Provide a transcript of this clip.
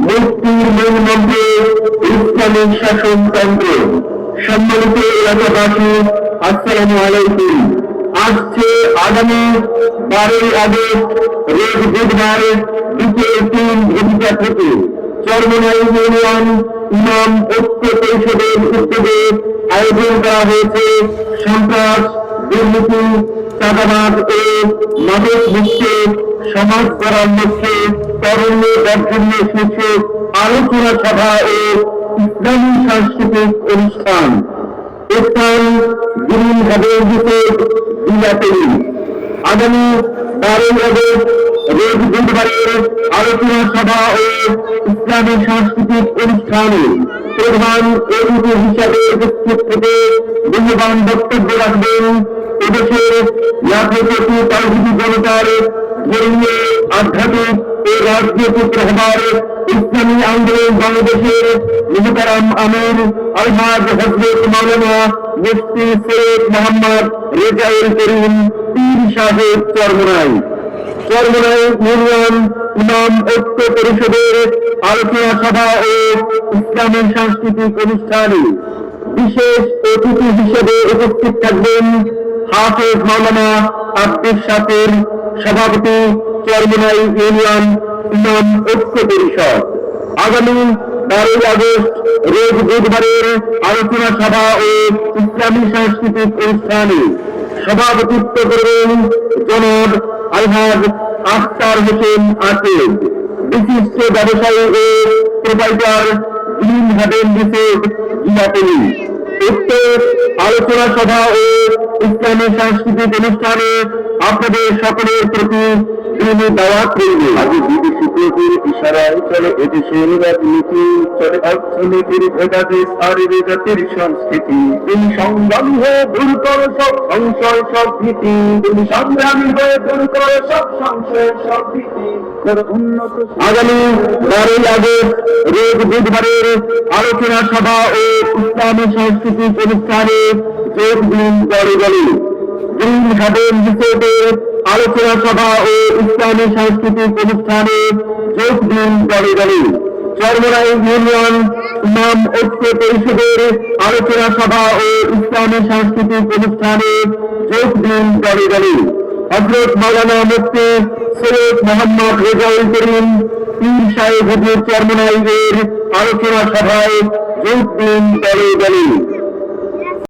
মুক্তির মূল মন্ত্র ইসলামিক শাসনতন্ত্র। সম্মানিত এলাকাবাসী, আসসালামু আলাইকুম। আসছে আগামী 12ই আগস্ট রোজ বুধবার বিকেল 3 থেকে চরমনাই ইউনিয়ন ইমাম ঐক্য পরিষদের উদ্যোগে আয়োজন করা হয়েছে সন্ত্রাস, দুর্নীতি, চাঁদাবাদ ও মাদক মুক্ত সমাজ গড়ার লক্ষ্যে তরুণ বর্ধন্য শীর্ষক আলোচনা সভা ও ইসলামী সাংস্কৃতিক অনুষ্ঠান। স্থান গ্রিন হেভেন জিলাপেরি। আগামী 12ই আগস্ট রোজ বুধবারের আলোচনা সভা ও ইসলামী সাংস্কৃতিক অনুষ্ঠানে প্রধান অতিথি হিসাবে উপস্থিত থেকে মূল্যবান বক্তব্য রাখবেন এদেশের লাখো কোটি তাওহীদি জনতার ধর্মীয়, আধ্যাত্মিক ও রাজনৈতিক রহবার ইসলামী আন্দোলন বাংলাদেশের মুহতারাম আমির আলহাজ হযরত মাওলানা মুফতি সৈয়দ মোহাম্মদ রেজাউল করিম পীর সাহেব চরমনাই ইউনিয়ন ইমাম ঐক্য পরিষদের আলোচনা সভা ও ইসলামী সাংস্কৃতিক অনুষ্ঠানে বিশেষ অতিথি হিসেবে উপস্থিত থাকবেন হাফেজ মাওলানা আব্দুস শাকির, সভাপতি চরমনাই ইউনিয়ন ইমাম ঐক্য পরিষদ। আগামী 12ই আগস্ট রোজ বুধবারের আলোচনা সভা ও ইসলামী সাংস্কৃতিক অনুষ্ঠানে সভাপতিত্ব করবেন জনাব আলহাজ আখতার হোসেন আকিব, বিশিষ্ট ব্যবসায়ী ও প্রোপাইটার, গ্রিন হেভেন রিসোর্ট, জিলাপেরি। উক্ত আলোচনা সভা ও ইসলামী সাংস্কৃতিক অনুষ্ঠানে আপনাদের সকলের প্রতি দাওয়াত রইল। আজ বিদেশি প্রভুর ইশারায় চলে এদেশের রাজনীতি, চলে অর্থনীতির ভেদাভেদ আর জাতির সংস্কৃতি। তিনি সংগ্রামী হয়ে দূর করো সব সংশয় সব ভীতি, তিনি সংগ্রামী হয়ে দূর করো সব সংশয় সব ভীতি। আগামী 12ই আগস্ট রোজ বুধবারের আলোচনা সভা ও ইসলামী সাংস্কৃতিক অনুষ্ঠানে যোগ দিন দলে দলে। গ্রিন হেভেন রিসোর্টের আলোচনা সভা ও ইসলামী সাংস্কৃতিক অনুষ্ঠানে যোগ দিন দলে দলে। চরমনাই ইউনিয়ন ইমাম ঐক্য পরিষদের আলোচনা সভা ও ইসলামী সাংস্কৃতিক অনুষ্ঠানে যোগ দিন দলে দলে। হযরত মাওলানা মুফতি সৈয়দ মোহাম্মদ রেজাউল করিম পীর সাহেব হুজুর চরমনাই এর আলোচনা সভায় যোগ দিন দলে দলে।